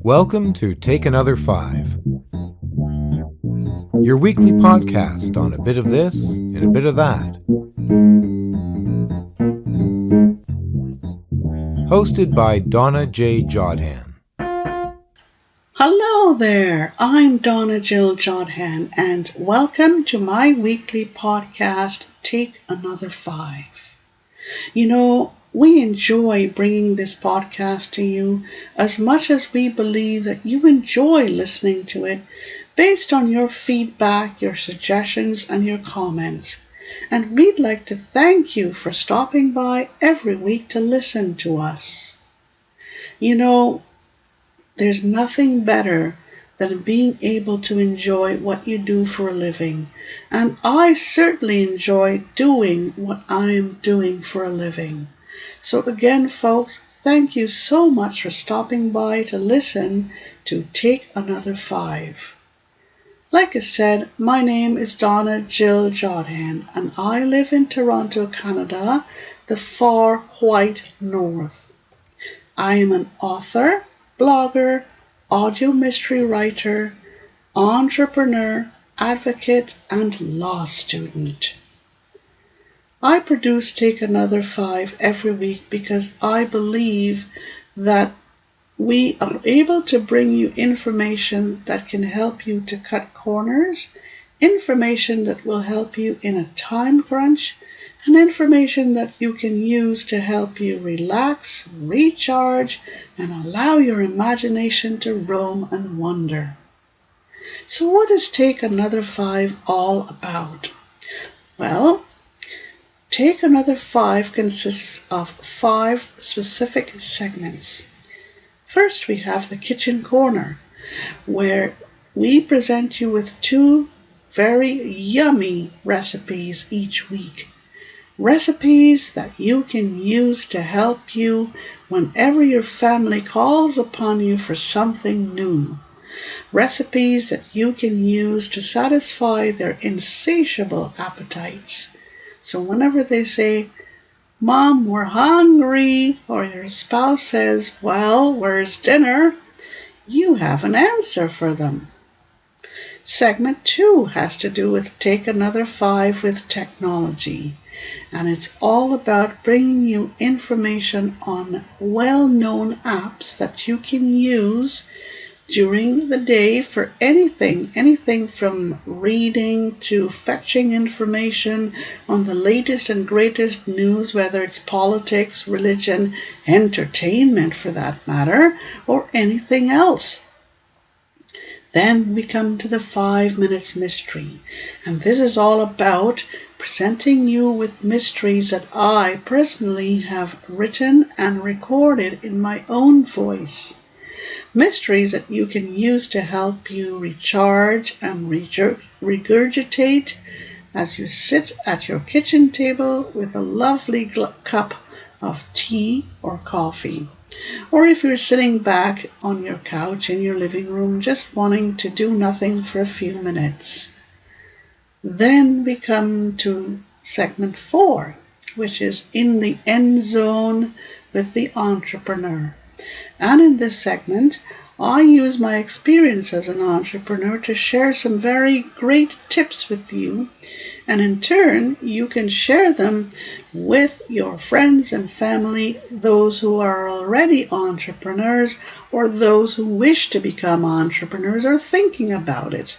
Welcome to Take Another 5, your weekly podcast on a bit of this and a bit of that. Hosted by Donna Jodhan. Hello there, I'm Donna Jodhan and welcome to my weekly podcast, Take Another 5. You know, we enjoy bringing this podcast to you as much as we believe that you enjoy listening to it based on your feedback, your suggestions, and your comments. And we'd like to thank you for stopping by every week to listen to us. You know, there's nothing better than being able to enjoy what you do for a living. And I certainly enjoy doing what I am doing for a living. So again, folks, thank you so much for stopping by to listen to Take Another 5. Like I said, my name is Donna Jodhan and I live in Toronto, Canada, the far white north. I am an author, blogger, audio mystery writer, entrepreneur, advocate, and law student. I produce Take Another 5 every week because I believe that we are able to bring you information that can help you to cut corners, information that will help you in a time crunch, and information that you can use to help you relax, recharge, and allow your imagination to roam and wander. So what is Take Another 5 all about? Well, Take Another 5 consists of 5 specific segments. First, we have the kitchen corner, where we present you with 2 very yummy recipes each week. Recipes that you can use to help you whenever your family calls upon you for something new. Recipes that you can use to satisfy their insatiable appetites. So whenever they say, "Mom, we're hungry," or your spouse says, "Well, where's dinner?" you have an answer for them. Segment 2 has to do with Take Another 5 with technology. And it's all about bringing you information on well-known apps that you can use during the day for anything from reading to fetching information on the latest and greatest news, whether it's politics, religion, entertainment for that matter, or anything else. Then we come to the 5 minutes mystery, and this is all about presenting you with mysteries that I personally have written and recorded in my own voice. Mysteries that you can use to help you recharge and regurgitate as you sit at your kitchen table with a lovely cup of tea or coffee. Or if you're sitting back on your couch in your living room just wanting to do nothing for a few minutes. Then we come to segment 4, which is in the end zone with the entrepreneur. And in this segment, I use my experience as an entrepreneur to share some very great tips with you, and in turn, you can share them with your friends and family, those who are already entrepreneurs, or those who wish to become entrepreneurs or thinking about it.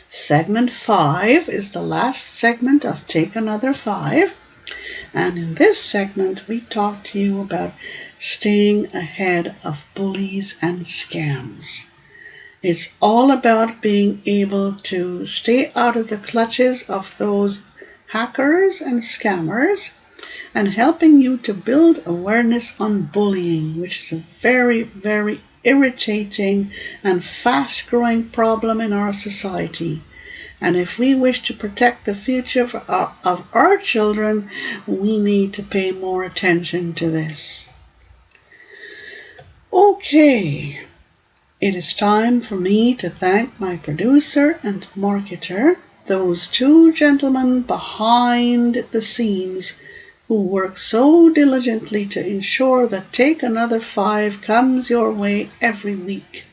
Segment 5 is the last segment of Take Another 5. And in this segment, we talk to you about staying ahead of bullies and scams. It's all about being able to stay out of the clutches of those hackers and scammers and helping you to build awareness on bullying, which is a very, very irritating and fast-growing problem in our society. And if we wish to protect the future of our children, we need to pay more attention to this. Okay, it is time for me to thank my producer and marketer, those 2 gentlemen behind the scenes who work so diligently to ensure that Take Another 5 comes your way every week.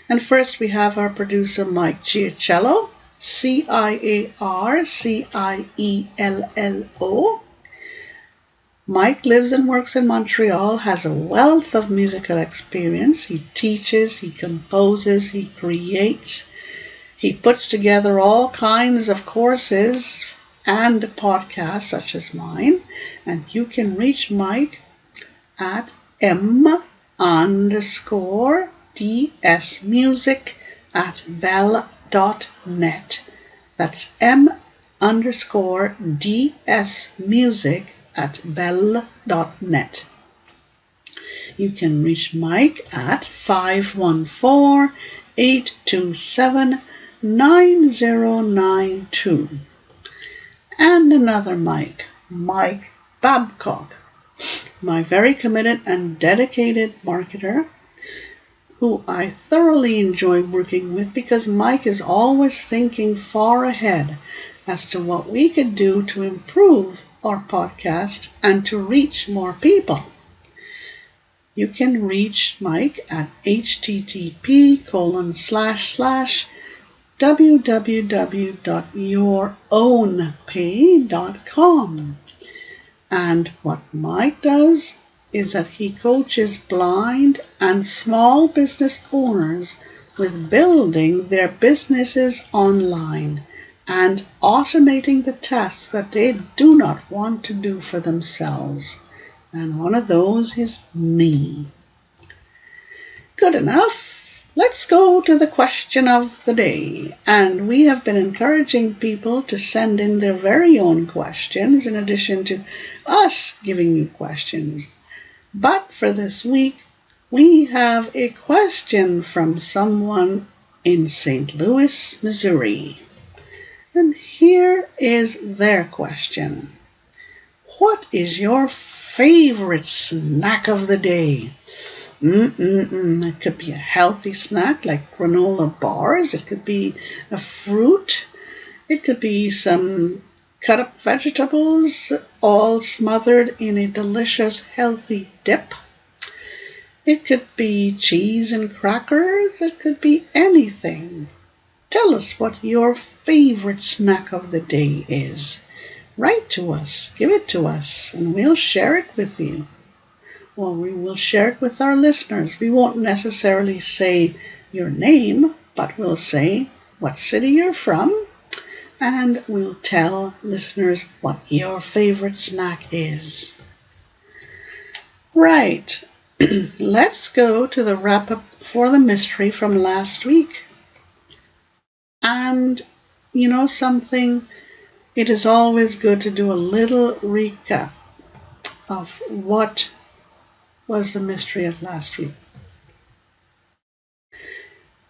And first we have our producer Mike Giacello, Ciarciello. Mike lives and works in Montreal, has a wealth of musical experience. He teaches, he composes, he creates. He puts together all kinds of courses and podcasts such as mine. And you can reach Mike at m_dsmusic@bell.net. That's m_dsmusic@bell.net. You can reach Mike at 514-827-9092. And another Mike Babcock, my very committed and dedicated marketer, who I thoroughly enjoy working with because Mike is always thinking far ahead as to what we could do to improve our podcast and to reach more people. You can reach Mike at http://www.yourownpay.com. And what Mike does is that he coaches blind and small business owners with building their businesses online and automating the tasks that they do not want to do for themselves. And one of those is me. Good enough. Let's go to the question of the day. And we have been encouraging people to send in their very own questions in addition to us giving you questions. But for this week, we have a question from someone in St. Louis, Missouri. And here is their question. What is your favorite snack of the day? It could be a healthy snack like granola bars. It could be a fruit. It could be some cut up vegetables all smothered in a delicious healthy dip. It could be cheese and crackers. It could be anything. Tell us what your favorite snack of the day is. Write to us, give it to us, and we'll share it with you. Well, we will share it with our listeners. We won't necessarily say your name, but we'll say what city you're from, and we'll tell listeners what your favorite snack is. Right, let's go to the wrap-up for the mystery from last week. And you know something? It is always good to do a little recap of what was the mystery of last week.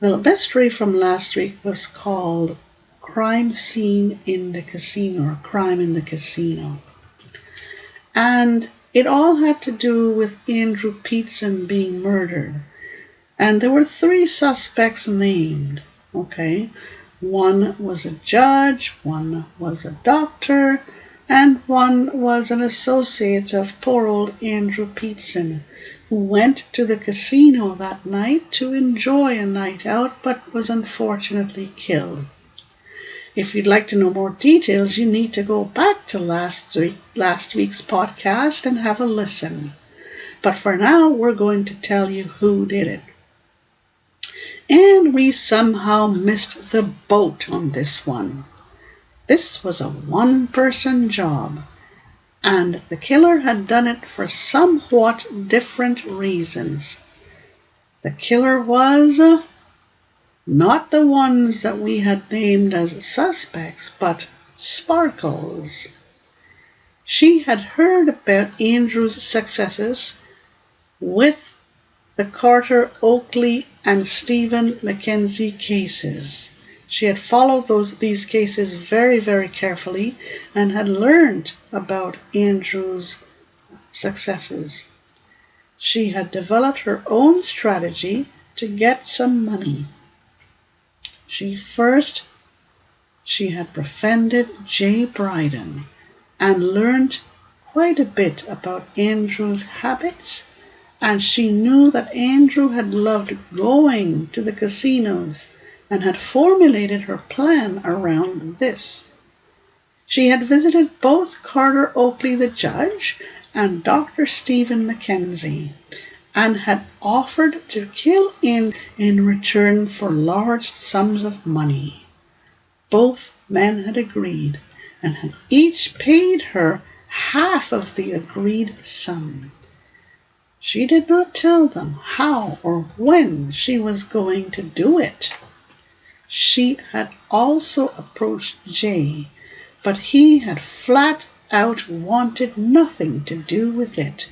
The mystery from last week was called Crime Scene in the Casino, or Crime in the Casino. And it all had to do with Andrew Peterson being murdered. And there were 3 suspects named, okay? One was a judge, one was a doctor, and one was an associate of poor old Andrew Peterson, who went to the casino that night to enjoy a night out, but was unfortunately killed. If you'd like to know more details, you need to go back to last week's podcast and have a listen. But for now, we're going to tell you who did it. And we somehow missed the boat on this one. This was a one-person job, and the killer had done it for somewhat different reasons. The killer was not the ones that we had named as suspects, but Sparkles. She had heard about Andrew's successes with the Carter Oakley and Stephen Mackenzie cases. She had followed these cases very, very carefully and had learned about Andrew's successes. She had developed her own strategy to get some money. She had befriended Jay Bryden and learned quite a bit about Andrew's habits, and she knew that Andrew had loved going to the casinos and had formulated her plan around this. She had visited both Carter Oakley the judge and Dr. Stephen Mackenzie, and had offered to kill in return for large sums of money. Both men had agreed, and had each paid her half of the agreed sum. She did not tell them how or when she was going to do it. She had also approached Jay, but he had flat out wanted nothing to do with it.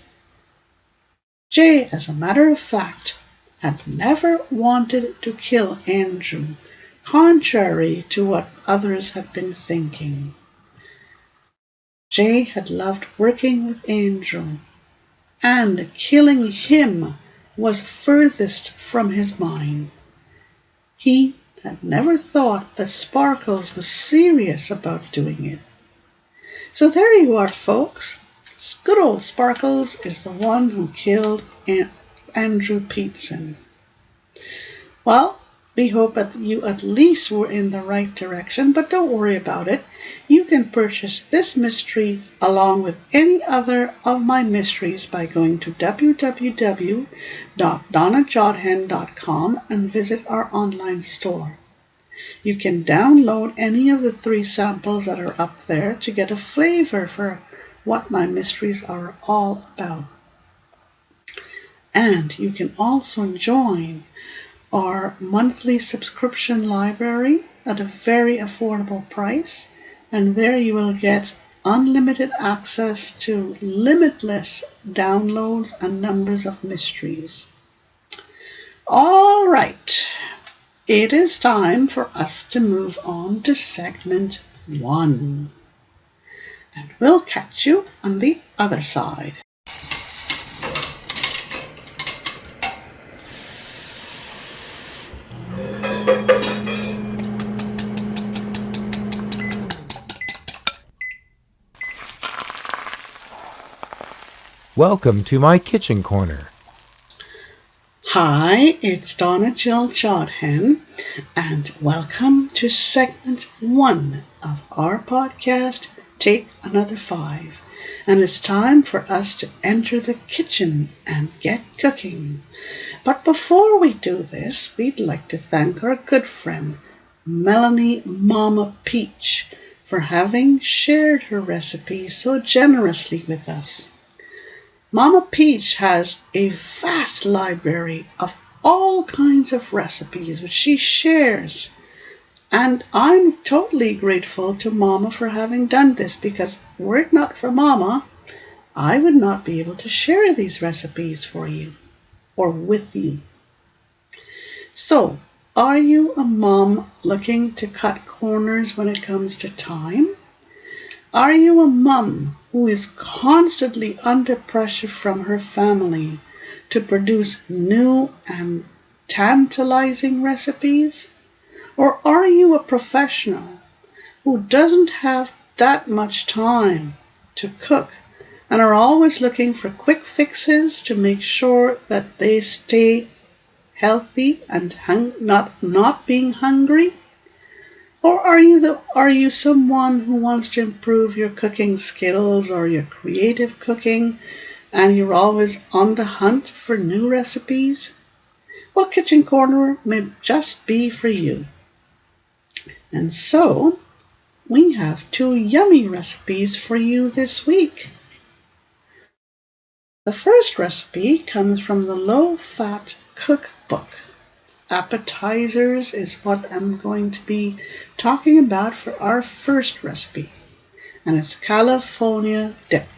Jay, as a matter of fact, had never wanted to kill Andrew, contrary to what others had been thinking. Jay had loved working with Andrew, and killing him was furthest from his mind. He had never thought that Sparkles was serious about doing it. So there you are, folks. Good old Sparkles is the one who killed Andrew Peterson. Well, we hope that you at least were in the right direction, but don't worry about it. You can purchase this mystery along with any other of my mysteries by going to www.donnajodhan.com and visit our online store. You can download any of the 3 samples that are up there to get a flavor for what my mysteries are all about. And you can also join our monthly subscription library at a very affordable price, and there you will get unlimited access to limitless downloads and numbers of mysteries. All right, it is time for us to move on to segment 1, and we'll catch you on the other side. Welcome to my kitchen corner. Hi, it's Donna Jodhan, and welcome to segment 1 of our podcast, Take Another 5. And it's time for us to enter the kitchen and get cooking. But before we do this, we'd like to thank our good friend, Melanie Mama Peach, for having shared her recipe so generously with us. Mama Peach has a vast library of all kinds of recipes which she shares. And I'm totally grateful to Mama for having done this, because were it not for Mama, I would not be able to share these recipes for you or with you. So, are you a mom looking to cut corners when it comes to time? Are you a mom who is constantly under pressure from her family to produce new and tantalizing recipes? Or are you a professional who doesn't have that much time to cook and are always looking for quick fixes to make sure that they stay healthy and not being hungry? Or are you someone who wants to improve your cooking skills or your creative cooking, and you're always on the hunt for new recipes? Well, Kitchen Corner may just be for you. And so, we have 2 yummy recipes for you this week. The first recipe comes from the Low Fat Cookbook. Appetizers is what I'm going to be talking about for our first recipe, and it's California dip.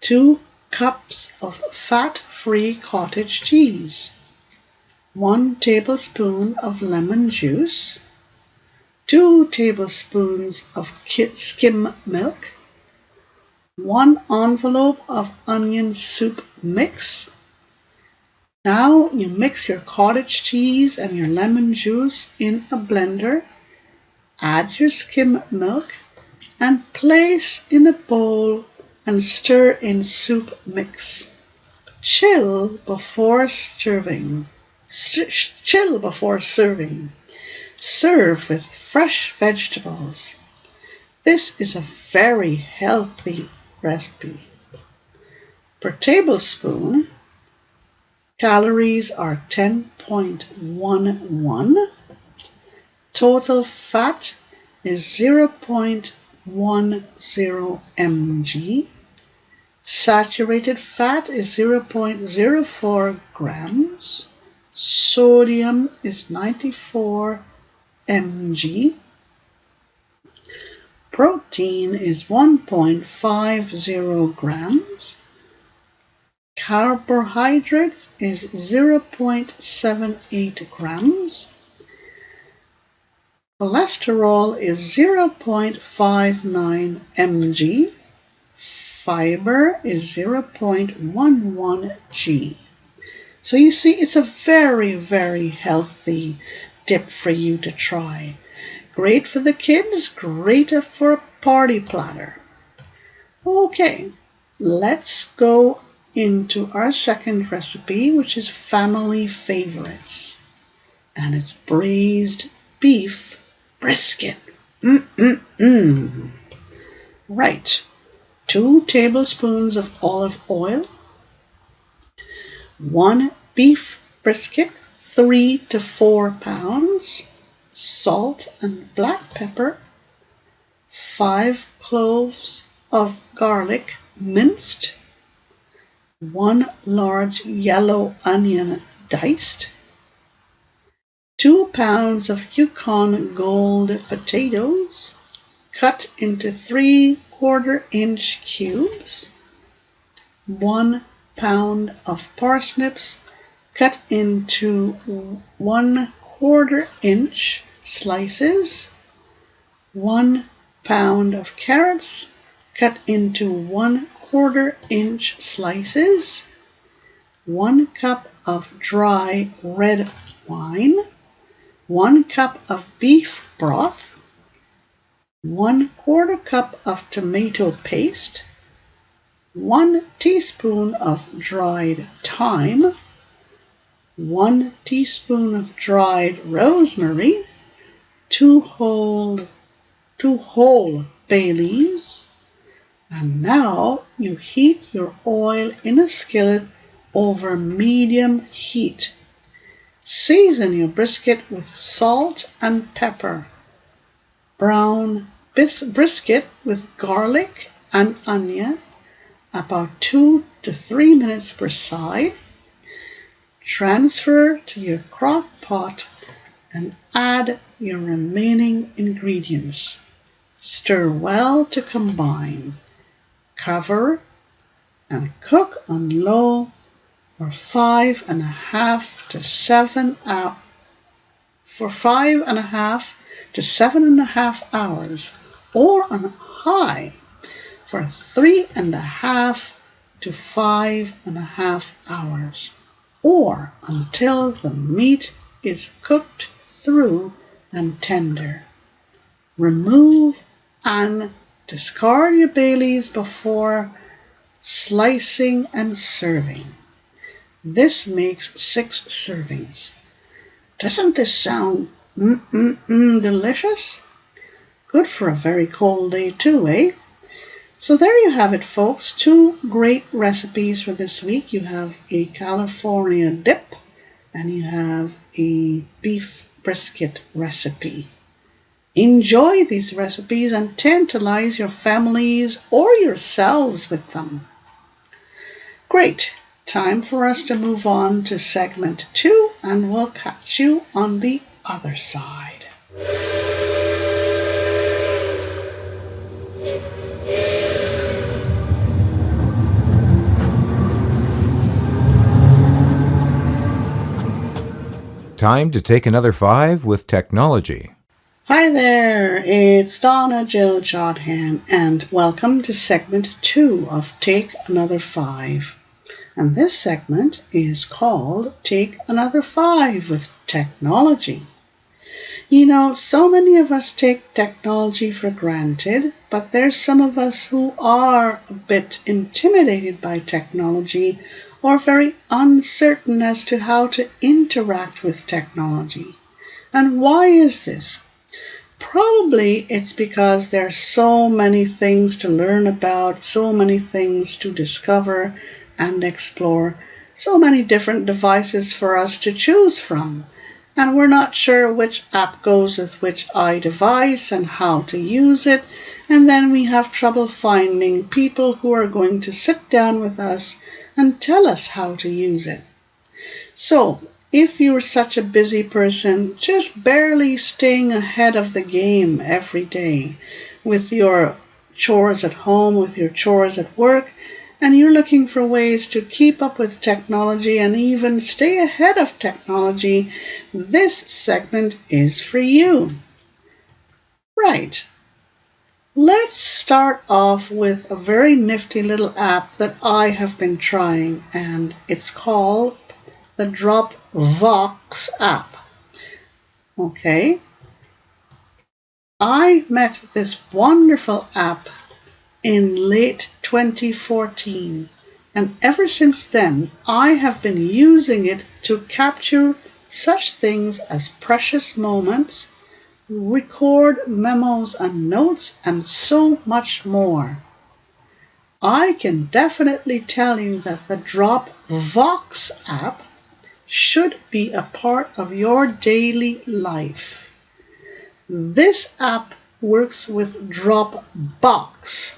2 cups of fat-free cottage cheese, 1 tablespoon of lemon juice, 2 tablespoons of skim milk, 1 envelope of onion soup mix. Now you mix your cottage cheese and your lemon juice in a blender, add your skim milk, and place in a bowl and stir in soup mix. Chill before serving. Chill before serving. Serve with fresh vegetables. This is a very healthy recipe. Per tablespoon, calories are 10.11. Total fat is 0.10 mg. Saturated fat is 0.04 grams. Sodium is 94 mg. Protein is 1.50 grams. Carbohydrates is 0.78 grams. Cholesterol is 0.59 mg. Fiber is 0.11 g. So you see, it's a very, very healthy dip for you to try. Great for the kids, great for a party platter. Okay, let's go into our second recipe, which is family favorites. And it's braised beef brisket. Right. 2 tablespoons of olive oil, 1 beef brisket, 3 to 4 pounds, salt and black pepper, 5 cloves of garlic minced, 1 large yellow onion diced, 2 pounds of Yukon Gold potatoes cut into 3/4-inch cubes, 1 pound of parsnips cut into 1/4-inch slices, 1 pound of carrots cut into 1/4-inch slices, 1 cup of dry red wine, 1 cup of beef broth, 1/4 cup of tomato paste, 1 teaspoon of dried thyme, 1 teaspoon of dried rosemary, 2 whole bay leaves. And now you heat your oil in a skillet over medium heat. Season your brisket with salt and pepper. Brown brisket with garlic and onion, about 2 to 3 minutes per side. Transfer to your crock pot and add your remaining ingredients. Stir well to combine. Cover and cook on low for 5.5 to 7 hours. For 5.5 to 7.5 hours, or on high for 3.5 to 5.5 hours, or until the meat is cooked through and tender. Remove and discard your bay leaves before slicing and serving. This makes 6 servings. Doesn't this sound delicious? Good for a very cold day too, eh? So there you have it, folks. 2 great recipes for this week. You have a California dip and you have a beef brisket recipe. Enjoy these recipes and tantalize your families or yourselves with them. Great. Time for us to move on to segment 2, and we'll catch you on the other side. Time to take another 5 with technology. Hi there, it's Donna Jodhan, and welcome to segment 2 of Take Another 5. And this segment is called Take Another 5 with Technology. You know, so many of us take technology for granted, but there's some of us who are a bit intimidated by technology or very uncertain as to how to interact with technology. And why is this? Probably it's because there's so many things to learn about, so many things to discover and explore, so many different devices for us to choose from. And we're not sure which app goes with which iDevice and how to use it. And then we have trouble finding people who are going to sit down with us and tell us how to use it. So, if you're such a busy person, just barely staying ahead of the game every day with your chores at home, with your chores at work, and you're looking for ways to keep up with technology and even stay ahead of technology, this segment is for you. Right. Let's start off with a very nifty little app that I have been trying, and it's called the Dropbox app. Okay. I met this wonderful app in late 2014, and ever since then I have been using it to capture such things as precious moments, record memos and notes, and so much more. I can definitely tell you that the Dropbox app should be a part of your daily life. This app works with Dropbox.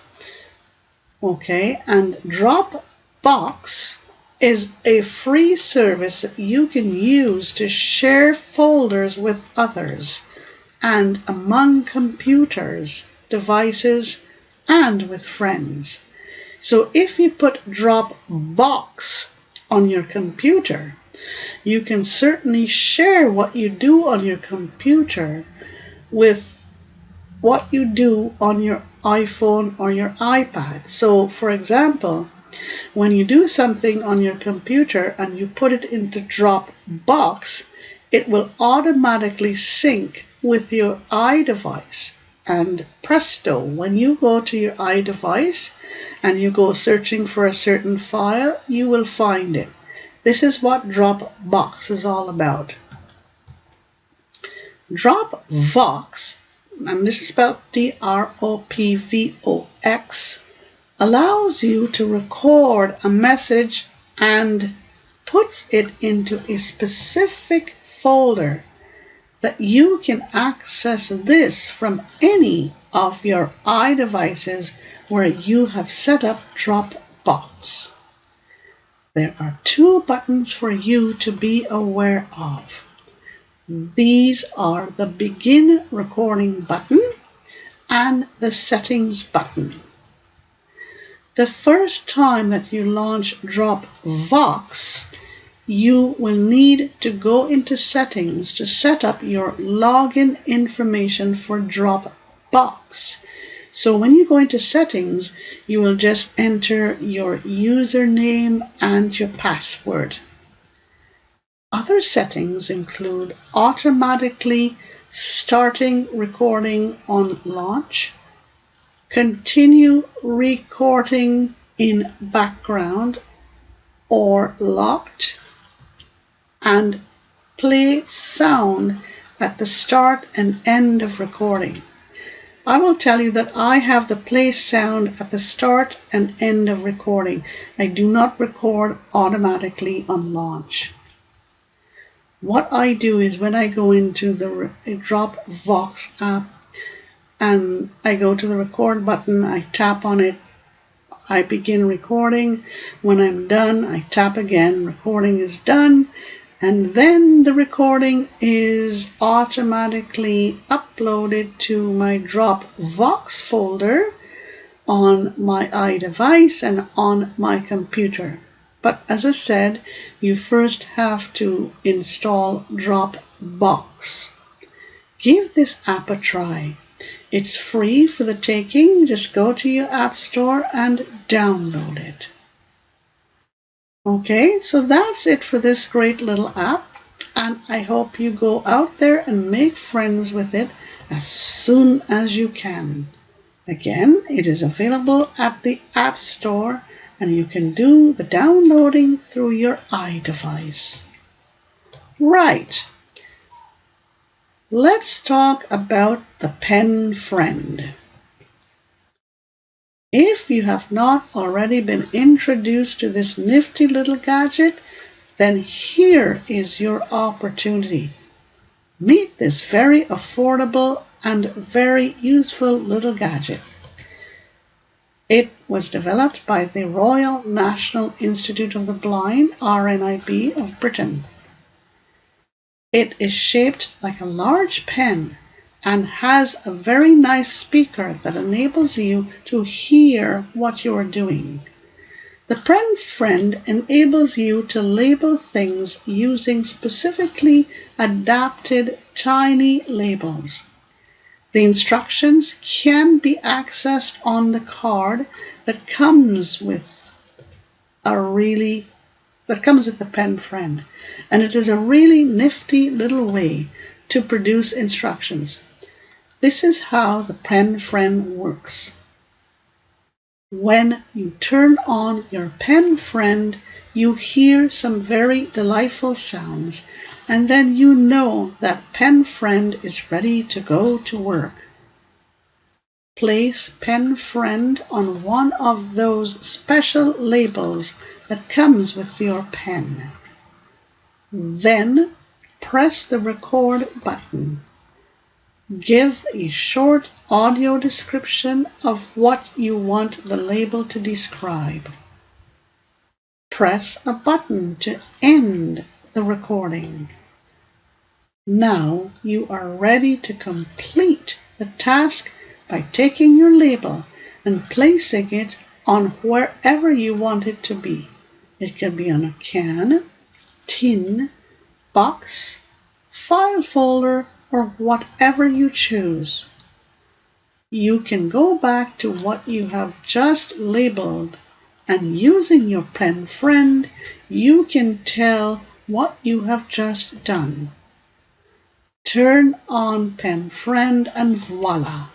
Okay, and Dropbox is a free service that you can use to share folders with others and among computers, devices, and with friends. So if you put Dropbox on your computer, you can certainly share what you do on your computer with what you do on your iPhone or your iPad. So, for example, when you do something on your computer and you put it into Dropbox, it will automatically sync with your iDevice. And presto, when you go to your iDevice and you go searching for a certain file, you will find it. This is what Dropbox is all about. Dropbox, and this is spelled Dropvox, allows you to record a message and puts it into a specific folder that you can access this from any of your iDevices where you have set up Dropbox. There are 2 buttons for you to be aware of. These are the Begin Recording button and the Settings button. The first time that you launch Dropbox, you will need to go into Settings to set up your login information for Dropbox. So when you go into Settings, you will just enter your username and your password. Other settings include automatically starting recording on launch, continue recording in background or locked, and play sound at the start and end of recording. I will tell you that I have the play sound at the start and end of recording. I do not record automatically on launch. What I do is when I go into the Dropbox app and I go to the record button, I tap on it, I begin recording. When I'm done, I tap again, recording is done, and then the recording is automatically uploaded to my Dropbox folder on my iDevice and on my computer. But as I said, you first have to install Dropbox. Give this app a try. It's free for the taking. Just go to your app store and download it. Okay, so that's it for this great little app. and I hope you go out there and make friends with it as soon as you can. Again, it is available at the App Store, and you can do the downloading through your iDevice. Right. Let's talk about the pen friend. If you have not already been introduced to this nifty little gadget, then here is your opportunity. Meet this very affordable and very useful little gadget. It was developed by the Royal National Institute of the Blind, RNIB of Britain. It is shaped like a large pen and has a very nice speaker that enables you to hear what you are doing. The pen friend enables you to label things using specifically adapted tiny labels. The instructions can be accessed on the card that comes with the pen friend, and it is a really nifty little way to produce instructions. This is how the pen friend works. When you turn on your pen friend, you hear some very delightful sounds, and then you know that pen friend is ready to go to work. Place pen friend on one of those special labels that comes with your pen. Then press the record button. Give a short audio description of what you want the label to describe. Press a button to end the recording. Now you are ready to complete the task by taking your label and placing it on wherever you want it to be. It can be on a can, tin, box, file folder, or whatever you choose. You can go back to what you have just labeled, and using your pen friend, you can tell what you have just done. Turn on pen friend and voila!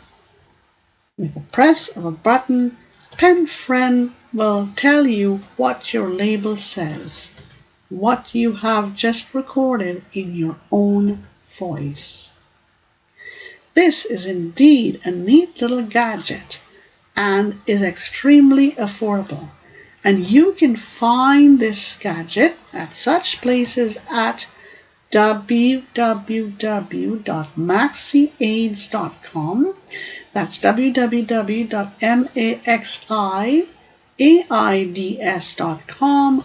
With the press of a button, pen friend will tell you what your label says, what you have just recorded in your own voice. This is indeed a neat little gadget and is extremely affordable, and you can find this gadget at such places at www.maxiaids.com. That's www.maxiaids.com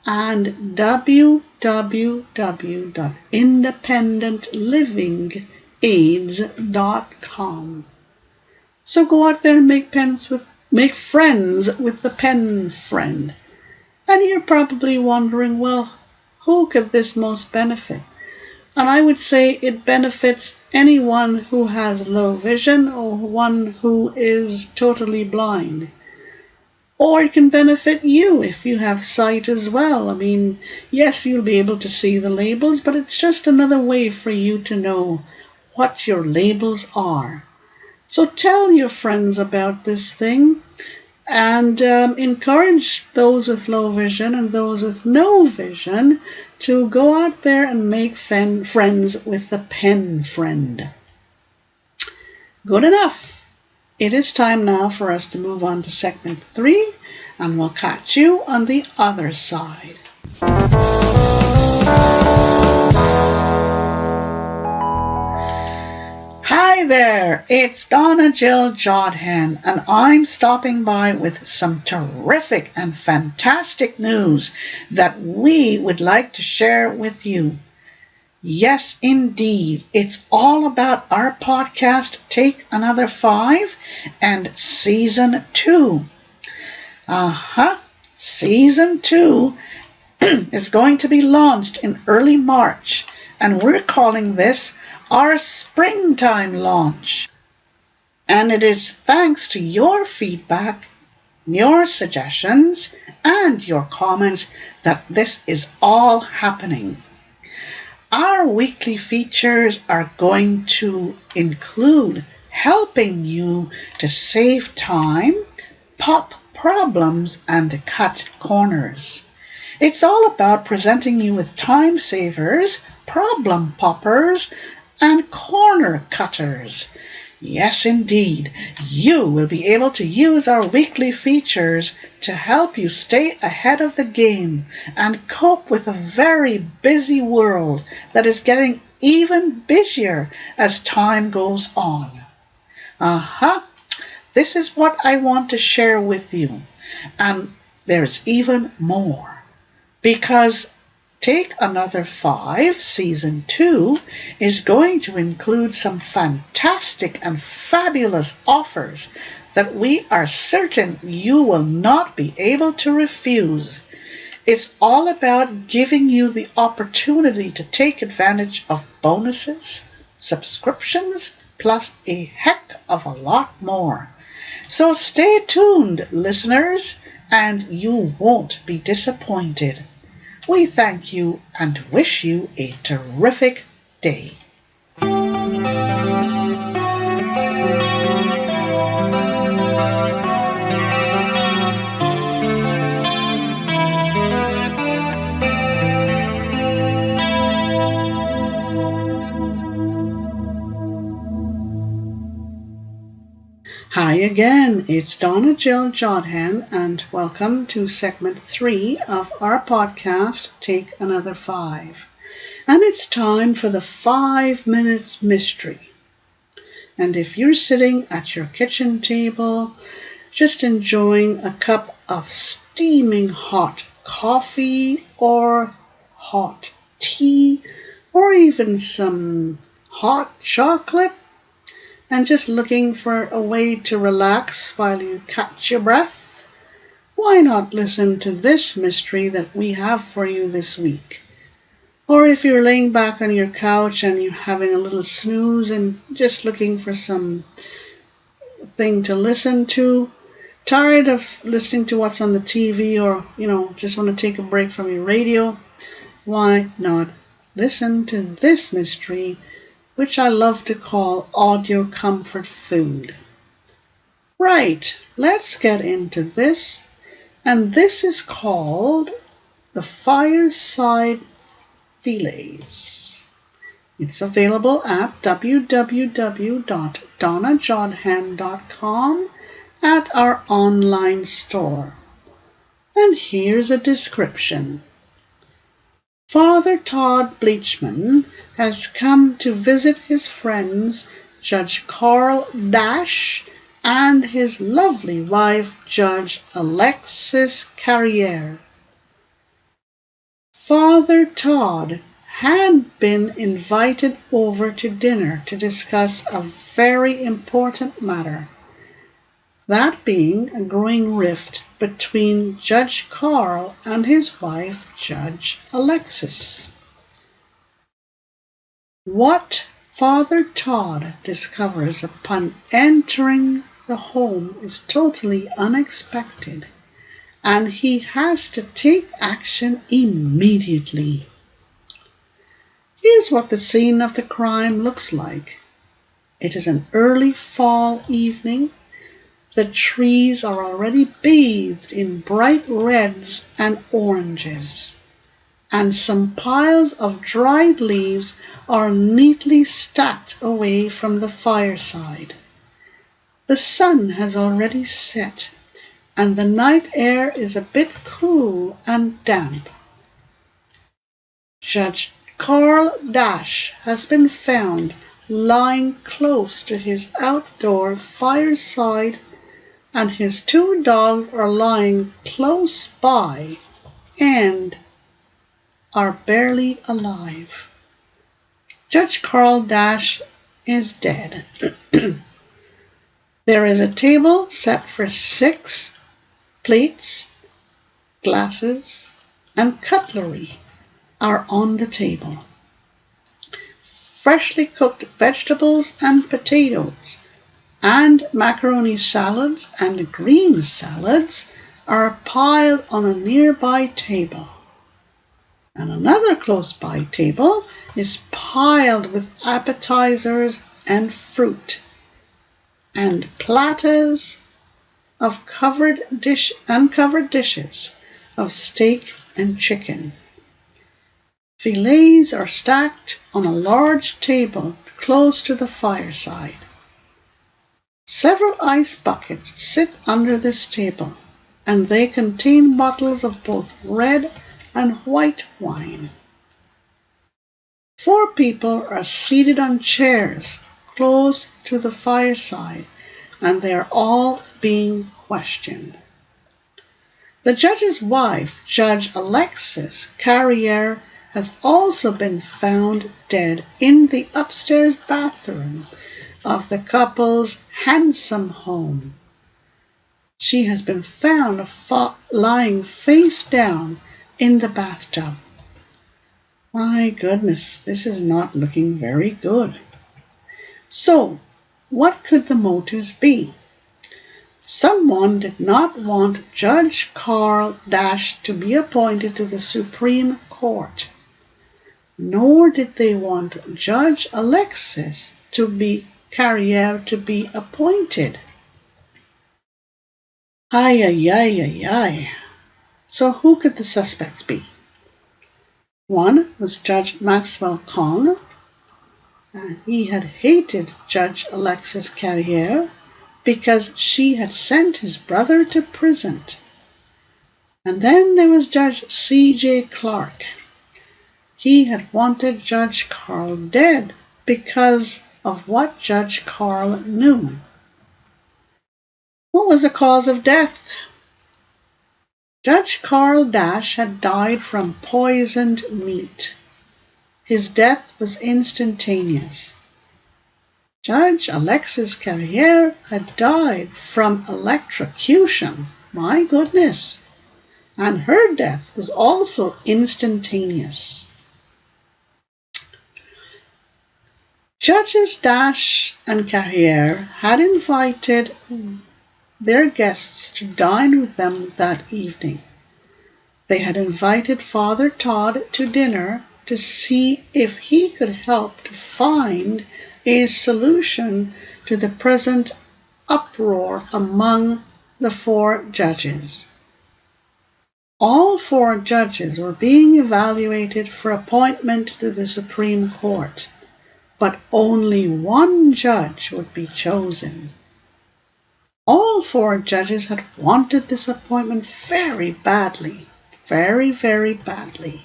and www.independentlivingaid.com. So go out there and make friends with the pen friend. And you're probably wondering, well, who could this most benefit? And I would say it benefits anyone who has low vision or one who is totally blind. Or it can benefit you if you have sight as well. I mean, yes, you'll be able to see the labels, but it's just another way for you to know what your labels are. So tell your friends about this thing and encourage those with low vision and those with no vision to go out there and make friends with the pen friend. Good enough. It is time now for us to move on to segment 3, and we'll catch you on the other side. Hi there, it's Donna Jodhan, and I'm stopping by with some terrific and fantastic news that we would like to share with you. Yes, indeed. It's all about our podcast, TakeAnother5, and Season 2. Season 2 is going to be launched in early March, and we're calling this our springtime launch. And it is thanks to your feedback, your suggestions, and your comments that this is all happening. Our weekly features are going to include helping you to save time, pop problems, and cut corners. It's all about presenting you with time savers, problem poppers, and corner cutters. Yes, indeed, you will be able to use our weekly features to help you stay ahead of the game and cope with a very busy world that is getting even busier as time goes on. This is what I want to share with you. And there's even more. Because Take Another 5 Season 2 is going to include some fantastic and fabulous offers that we are certain you will not be able to refuse. It's all about giving you the opportunity to take advantage of bonuses, subscriptions, plus a heck of a lot more. So stay tuned, listeners, and you won't be disappointed. We thank you and wish you a terrific day. Hi again, it's Donna Jodhan, and welcome to segment 3 of our podcast, Take Another 5. And it's time for the 5 minutes mystery. And if you're sitting at your kitchen table, just enjoying a cup of steaming hot coffee or hot tea, or even some hot chocolate, and just looking for a way to relax while you catch your breath, why not listen to this mystery that we have for you this week? Or if you're laying back on your couch and you're having a little snooze and just looking for some thing to listen to, tired of listening to what's on the TV, or, just want to take a break from your radio, why not listen to this mystery, which I love to call audio comfort food. Right, let's get into this. And this is called the Fireside Fillets. It's available at www.donnajodhan.com at our online store. And here's a description. Father Todd Bleachman has come to visit his friends Judge Carl Dash and his lovely wife Judge Alexis Carriere. Father Todd had been invited over to dinner to discuss a very important matter, that being a growing rift between Judge Carl and his wife, Judge Alexis. What Father Todd discovers upon entering the home is totally unexpected, and he has to take action immediately. Here's what the scene of the crime looks like. It is an early fall evening. The trees are already bathed in bright reds and oranges, and some piles of dried leaves are neatly stacked away from the fireside. The sun has already set, and the night air is a bit cool and damp. Judge Carl Dash has been found lying close to his outdoor fireside, and his 2 dogs are lying close by and are barely alive. Judge Carl Dash is dead. There is a table set for 6 plates, glasses, and cutlery are on the table. Freshly cooked vegetables and potatoes and macaroni salads and green salads are piled on a nearby table. And another close-by table is piled with appetizers and fruit, and platters of uncovered dishes of steak and chicken. Fillets are stacked on a large table close to the fireside. Several ice buckets sit under this table, and they contain bottles of both red and white wine. 4 people are seated on chairs close to the fireside, and they are all being questioned. The judge's wife, Judge Alexis Carriere, has also been found dead in the upstairs bathroom of the couple's handsome home. She has been found lying face down in the bathtub. My goodness, this is not looking very good. So, what could the motives be? Someone did not want Judge Carl Dash to be appointed to the Supreme Court, nor did they want Judge Alexis Carriere to be appointed. Ay, ay, ay, ay, ay. So who could the suspects be? One was Judge Maxwell Kong. He had hated Judge Alexis Carriere because she had sent his brother to prison. And then there was Judge C.J. Clark. He had wanted Judge Carl dead because of what Judge Carl knew. What was the cause of death? Judge Carl Dash had died from poisoned meat. His death was instantaneous. Judge Alexis Carriere had died from electrocution. My goodness. And her death was also instantaneous. Judges Dash and Carriere had invited their guests to dine with them that evening. They had invited Father Todd to dinner to see if he could help to find a solution to the present uproar among the 4 judges. All 4 judges were being evaluated for appointment to the Supreme Court, but only 1 judge would be chosen. All 4 judges had wanted this appointment very badly, very, very badly.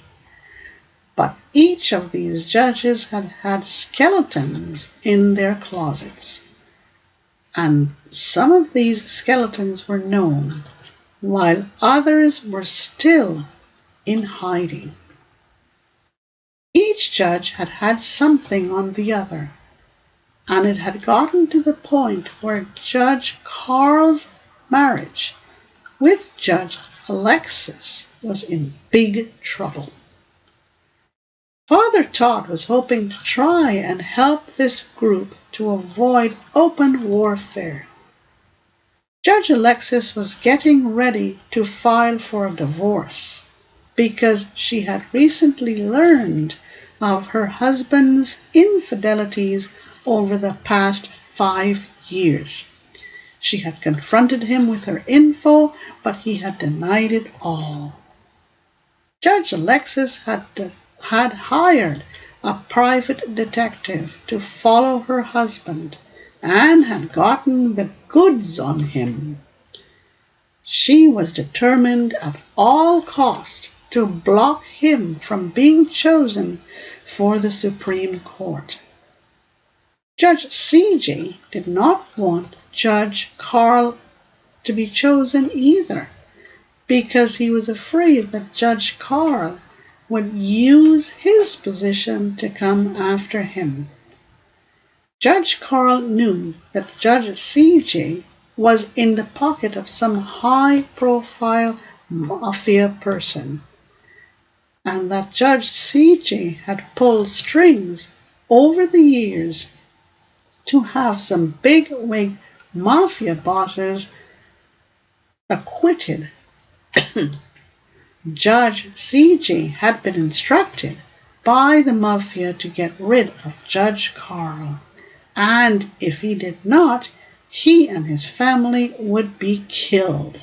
But each of these judges had had skeletons in their closets, and some of these skeletons were known, while others were still in hiding. Each judge had had something on the other, and it had gotten to the point where Judge Carl's marriage with Judge Alexis was in big trouble. Father Todd was hoping to try and help this group to avoid open warfare. Judge Alexis was getting ready to file for a divorce because she had recently learned of her husband's infidelities over the past 5 years. She had confronted him with her info, but he had denied it all. Judge Alexis had hired a private detective to follow her husband and had gotten the goods on him. She was determined at all costs to block him from being chosen for the Supreme Court. Judge C.J. did not want Judge Carl to be chosen either, because he was afraid that Judge Carl would use his position to come after him. Judge Carl knew that Judge C.J. was in the pocket of some high-profile mafia person, and that Judge C.J. had pulled strings over the years to have some big-wig mafia bosses acquitted Judge CJ had been instructed by the mafia to get rid of Judge Carl, and if he did not, he and his family would be killed.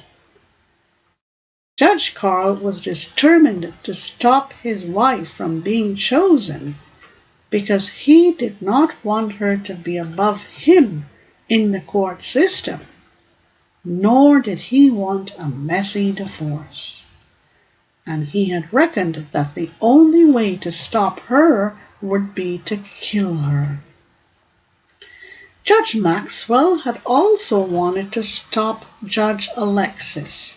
Judge Carl was determined to stop his wife from being chosen because he did not want her to be above him in the court system, nor did he want a messy divorce. And he had reckoned that the only way to stop her would be to kill her. Judge Maxwell had also wanted to stop Judge Alexis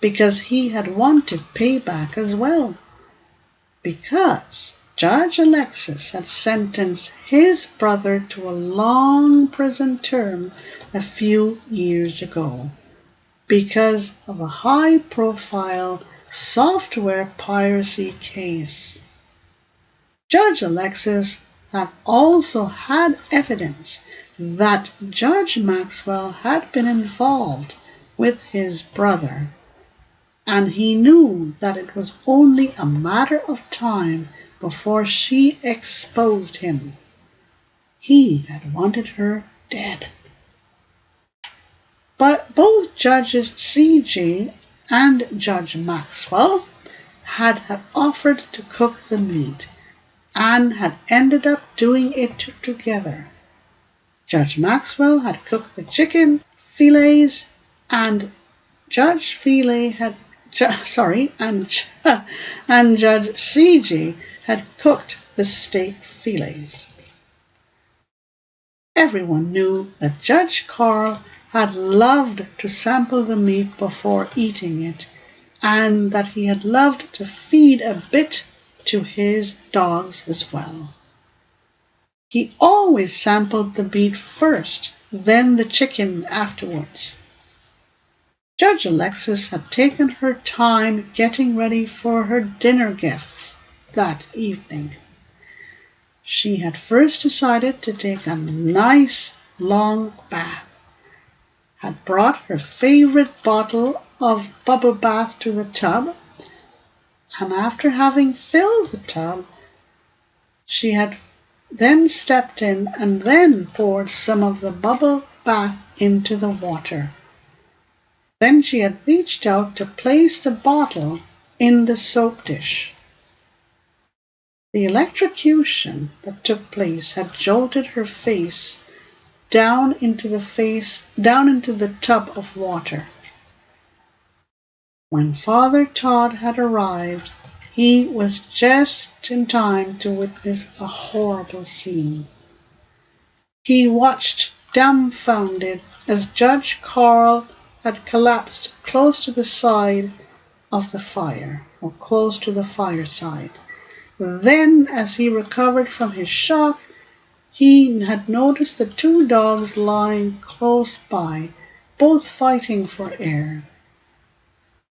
because he had wanted payback as well. Because Judge Alexis had sentenced his brother to a long prison term a few years ago because of a high-profile software piracy case. Judge Alexis had also had evidence that Judge Maxwell had been involved with his brother, and he knew that it was only a matter of time before she exposed him. He had wanted her dead. But both Judges CJ and Judge Maxwell had offered to cook the meat and had ended up doing it together. Judge Maxwell had cooked the chicken fillets and Judge and Judge CJ had cooked the steak fillets. Everyone knew that Judge Carl had loved to sample the meat before eating it, and that he had loved to feed a bit to his dogs as well. He always sampled the meat first, then the chicken afterwards. Judge Alexis had taken her time getting ready for her dinner guests that evening. She had first decided to take a nice long bath, had brought her favorite bottle of bubble bath to the tub, and after having filled the tub, she had then stepped in and then poured some of the bubble bath into the water. Then she had reached out to place the bottle in the soap dish. The electrocution that took place had jolted her face down into the tub of water. When Father Todd had arrived, he was just in time to witness a horrible scene. He watched dumbfounded as Judge Carl had collapsed close to the side of the fire, or close to the fireside. Then, as he recovered from his shock, he had noticed the two dogs lying close by, both fighting for air.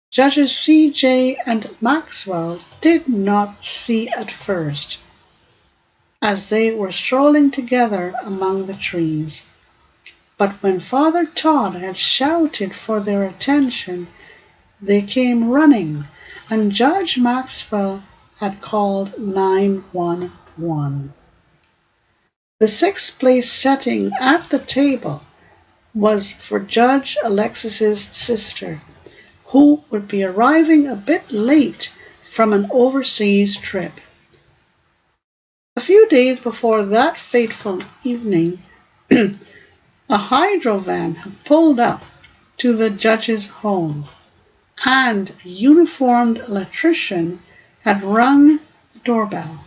Judges CJ and Maxwell did not see at first, as they were strolling together among the trees. But when Father Todd had shouted for their attention, they came running, and Judge Maxwell had called 911. The sixth place setting at the table was for Judge Alexis's sister, who would be arriving a bit late from an overseas trip. A few days before that fateful evening, a hydro van had pulled up to the judge's home, and a uniformed electrician had rung the doorbell.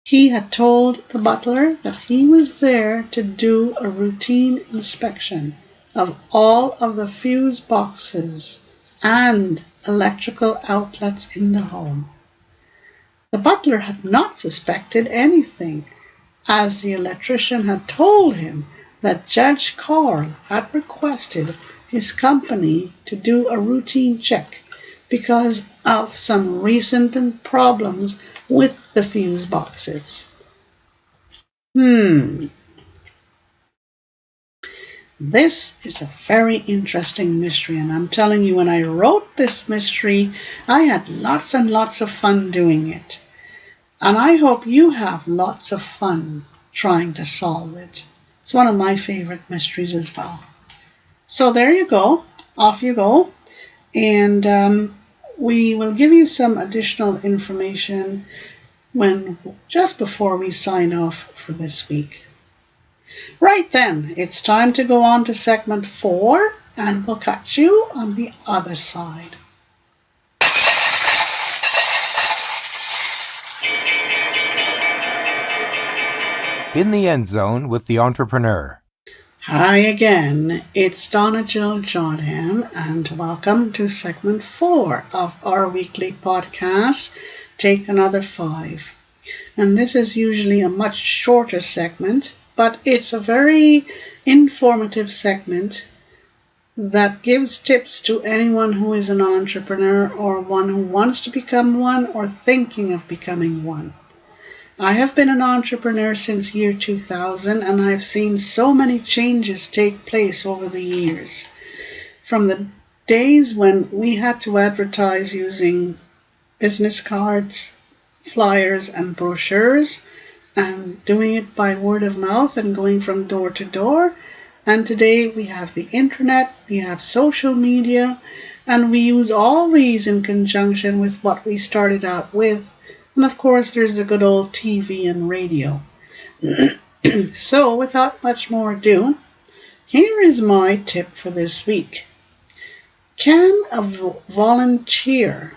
He had told the butler that he was there to do a routine inspection of all of the fuse boxes and electrical outlets in the home. The butler had not suspected anything, as the electrician had told him that Judge Carl had requested his company to do a routine check because of some recent problems with the fuse boxes. This is a very interesting mystery, and I'm telling you, when I wrote this mystery, I had lots and lots of fun doing it. And I hope you have lots of fun trying to solve it. It's one of my favorite mysteries as well. So there you go. Off you go. And we will give you some additional information just before we sign off for this week. Right then, it's time to go on to segment 4, and we'll catch you on the other side. In the End Zone with the Entrepreneur. Hi again, it's Donna Jodhan, and welcome to segment 4 of our weekly podcast, Take Another 5. And this is usually a much shorter segment, but it's a very informative segment that gives tips to anyone who is an entrepreneur or one who wants to become one or thinking of becoming one. I have been an entrepreneur since year 2000, and I've seen so many changes take place over the years. From the days when we had to advertise using business cards, flyers and brochures, and doing it by word of mouth and going from door to door. And today we have the internet, we have social media, and we use all these in conjunction with what we started out with. And of course, there's the good old TV and radio. So, without much more ado, here is my tip for this week. Can a volunteer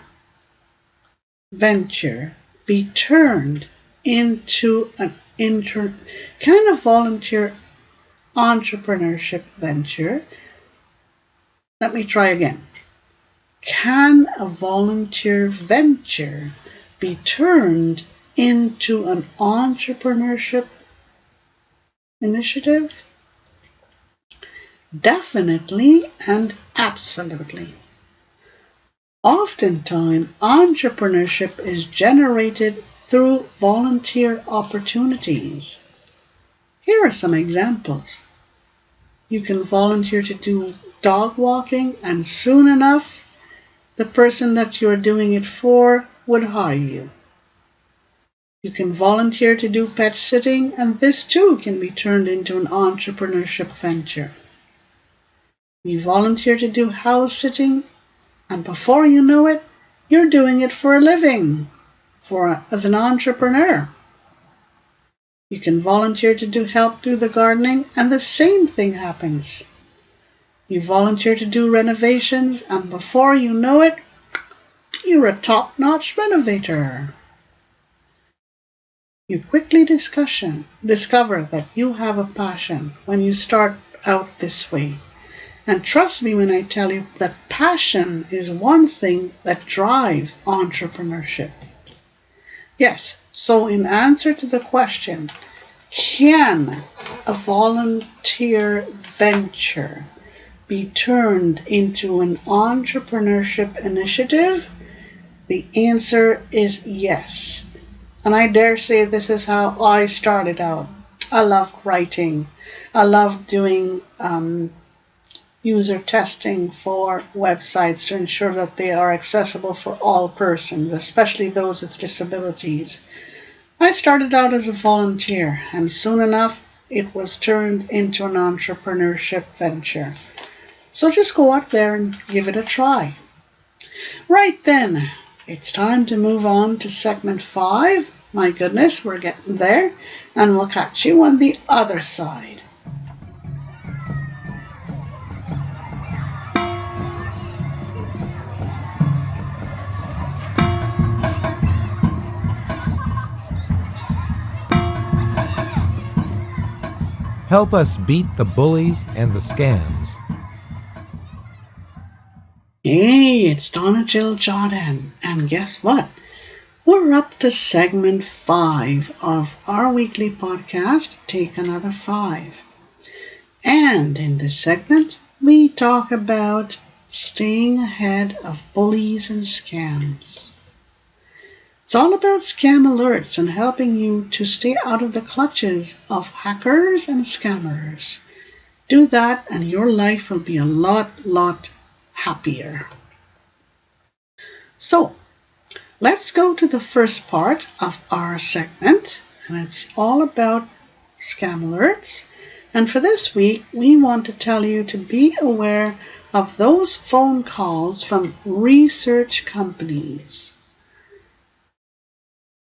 venture be turned into can a volunteer entrepreneurship venture? Let me try again. Can a volunteer venture be turned into an entrepreneurship initiative? Definitely and absolutely. Oftentimes, entrepreneurship is generated through volunteer opportunities. Here are some examples. You can volunteer to do dog walking, and soon enough, the person that you're doing it for would hire you. You can volunteer to do pet sitting, and this too can be turned into an entrepreneurship venture. You volunteer to do house sitting, and before you know it, you're doing it for a living, as an entrepreneur. You can volunteer to help do the gardening, and the same thing happens. You volunteer to do renovations, and before you know it, you're a top-notch renovator. You quickly discover that you have a passion when you start out this way. And trust me when I tell you that passion is one thing that drives entrepreneurship. Yes, so in answer to the question, can a volunteer venture be turned into an entrepreneurship initiative? The answer is yes. And I dare say this is how I started out. I loved writing. I loved doing user testing for websites to ensure that they are accessible for all persons, especially those with disabilities. I started out as a volunteer, and soon enough it was turned into an entrepreneurship venture. So just go out there and give it a try. Right then, it's time to move on to segment 5. My goodness, we're getting there, and we'll catch you on the other side. Help us beat the bullies and the scams. Hey, it's Donna Jodhan, and guess what? We're up to segment 5 of our weekly podcast, Take Another 5. And in this segment, we talk about staying ahead of bullies and scams. It's all about scam alerts and helping you to stay out of the clutches of hackers and scammers. Do that and your life will be a lot happier. So, let's go to the first part of our segment, and it's all about scam alerts. And for this week, we want to tell you to be aware of those phone calls from research companies.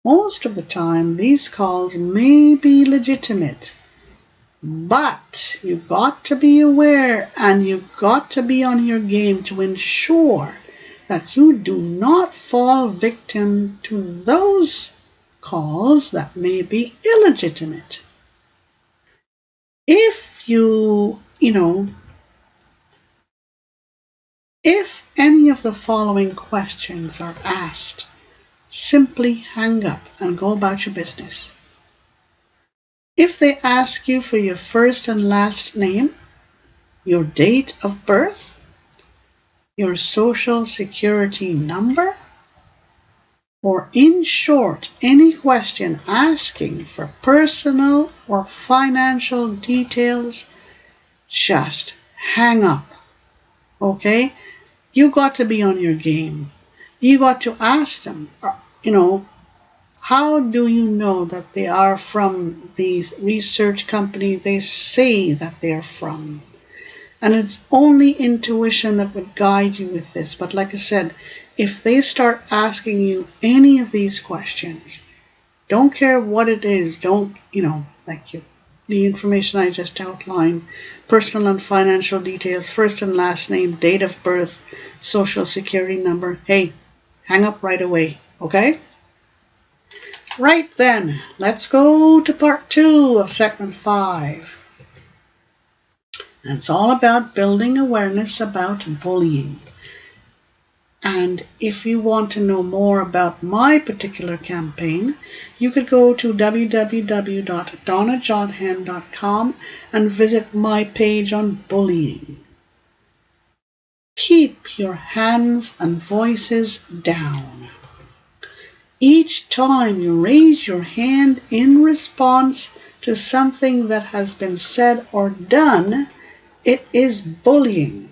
Most of the time, these calls may be legitimate, but you've got to be aware and you've got to be on your game to ensure that you do not fall victim to those calls that may be illegitimate. If if any of the following questions are asked, simply hang up and go about your business. If they ask you for your first and last name, your date of birth, your social security number, or in short, any question asking for personal or financial details, just hang up. Okay? You got to be on your game. You got to ask them, how do you know that they are from these research company they say that they're from? And it's only intuition that would guide you with this. But like I said, if they start asking you any of these questions, don't care what it is, the information I just outlined, personal and financial details, first and last name, date of birth, social security number, hey, hang up right away, okay? Right then, let's go to part 2 of segment 5. And it's all about building awareness about bullying. And if you want to know more about my particular campaign, you could go to www.donnajodhan.com and visit my page on bullying. Keep your hands and voices down. Each time you raise your hand in response to something that has been said or done, it is bullying.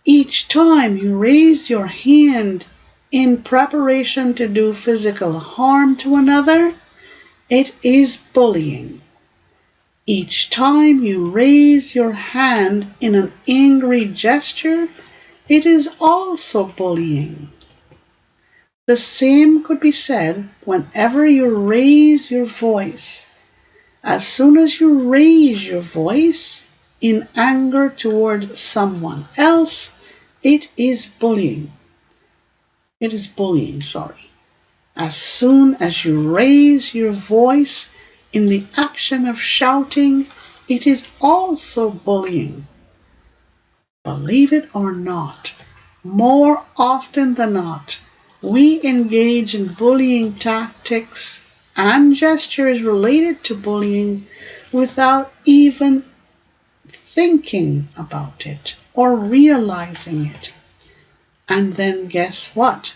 Each time you raise your hand in preparation to do physical harm to another, it is bullying. Each time you raise your hand in an angry gesture, it is also bullying. The same could be said whenever you raise your voice. As soon as you raise your voice in anger toward someone else, it is bullying. It is bullying, sorry. As soon as you raise your voice in the action of shouting, it is also bullying. Believe it or not, more often than not, we engage in bullying tactics and gestures related to bullying without even thinking about it or realizing it. And then guess what?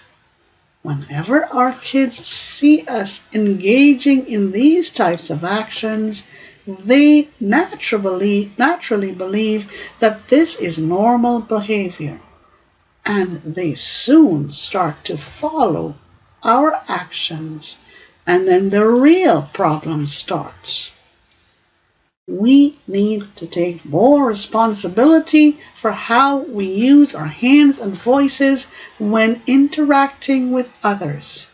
Whenever our kids see us engaging in these types of actions, they naturally believe that this is normal behavior. And they soon start to follow our actions, and then the real problem starts. We need to take more responsibility for how we use our hands and voices when interacting with others.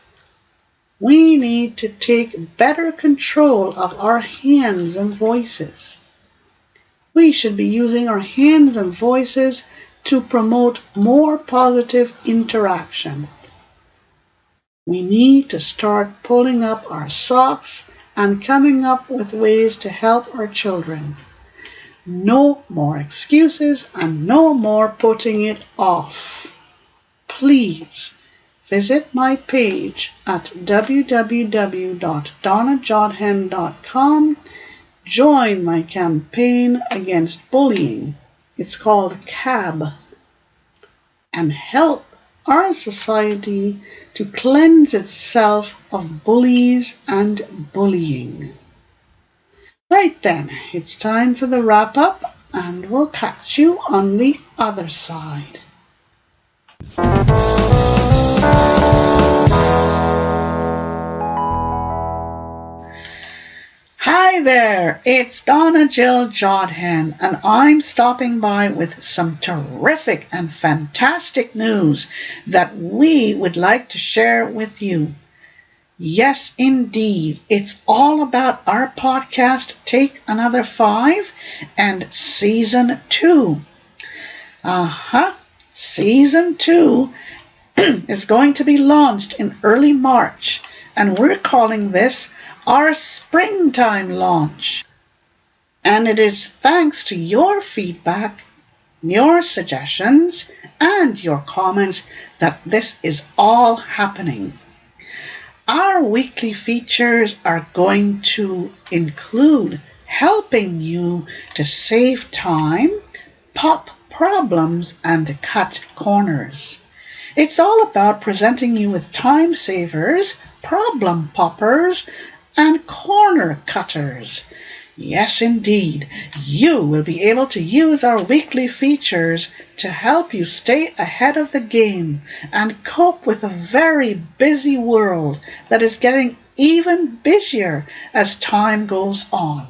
We need to take better control of our hands and voices. We should be using our hands and voices to promote more positive interaction. We need to start pulling up our socks and coming up with ways to help our children. No more excuses and no more putting it off. Please visit my page at www.donnajodhan.com. Join my campaign against bullying. It's called CAB. And help our society to cleanse itself of bullies and bullying. Right then, it's time for the wrap-up. and we'll catch you on the other side. Hi there, it's Donna Jodhan, and I'm stopping by with some terrific and fantastic news that we would like to share with you. Yes, indeed, it's all about our podcast, TakeAnother5, and Season 2. Season 2 is going to be launched in early March, and we're calling this our springtime launch. And it is thanks to your feedback, your suggestions, and your comments that this is all happening. Our weekly features are going to include helping you to save time, pop problems, and cut corners. It's all about presenting you with time savers, problem poppers, and corner cutters. Yes, indeed, you will be able to use our weekly features to help you stay ahead of the game and cope with a very busy world that is getting even busier as time goes on.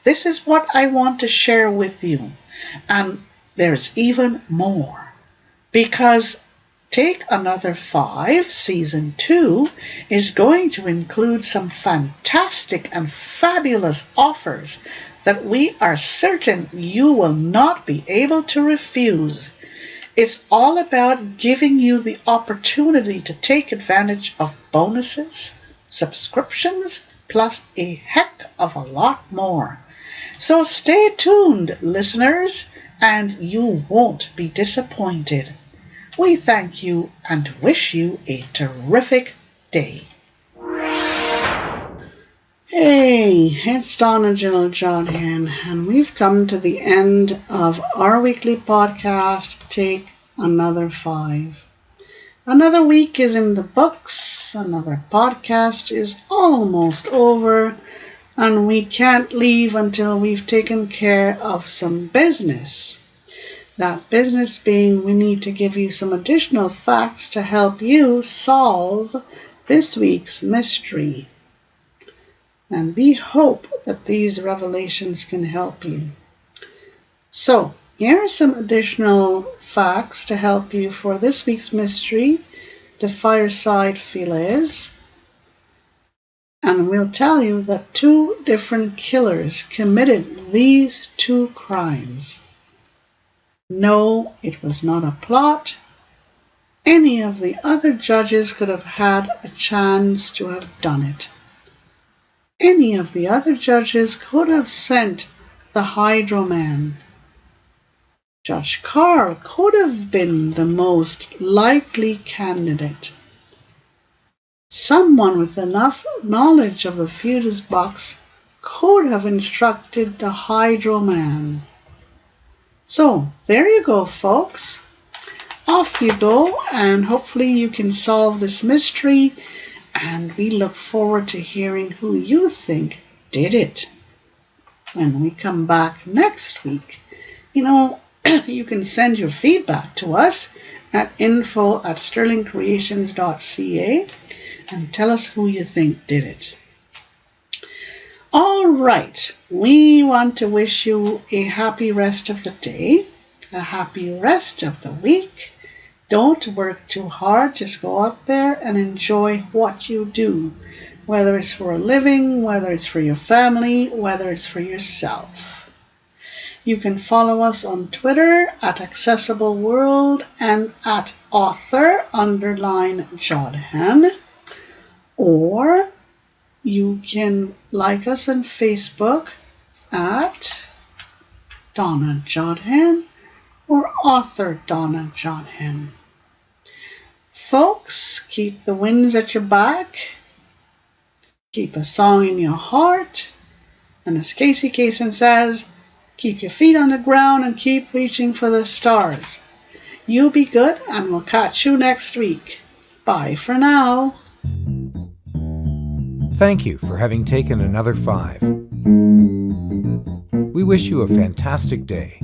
This is what I want to share with you. And there's even more. Because TakeAnother5 Season 2 is going to include some fantastic and fabulous offers that we are certain you will not be able to refuse. It's all about giving you the opportunity to take advantage of bonuses, subscriptions, plus a heck of a lot more. So stay tuned, listeners, and you won't be disappointed. We thank you and wish you a terrific day. Hey, it's Donna Jodhan, and we've come to the end of our weekly podcast, Take Another 5. Another week is in the books, another podcast is almost over, and we can't leave until we've taken care of some business. That business being, we need to give you some additional facts to help you solve this week's mystery. And we hope that these revelations can help you. So, here are some additional facts to help you for this week's mystery, the fireside fillets. And we'll tell you that 2 different killers committed these 2 crimes. No, it was not a plot. Any of the other judges could have had a chance to have done it. Any of the other judges could have sent the Hydro-Man. Judge Carl could have been the most likely candidate. Someone with enough knowledge of the fuse box could have instructed the Hydro-Man. So, there you go, folks. Off you go, and hopefully you can solve this mystery, and we look forward to hearing who you think did it when we come back next week. You can send your feedback to us at info@sterlingcreations.ca and tell us who you think did it. All right, we want to wish you a happy rest of the day, a happy rest of the week. Don't work too hard, just go out there and enjoy what you do, whether it's for a living, whether it's for your family, whether it's for yourself. You can follow us on Twitter at Accessible World and at author_Jodhan, or you can like us on Facebook at Donna Jodhan or author Donna Jodhan. Folks, keep the winds at your back, keep a song in your heart, and as Casey Kasem says, keep your feet on the ground and keep reaching for the stars. You be good, and we'll catch you next week. Bye for now. Thank you for having taken another 5. We wish you a fantastic day.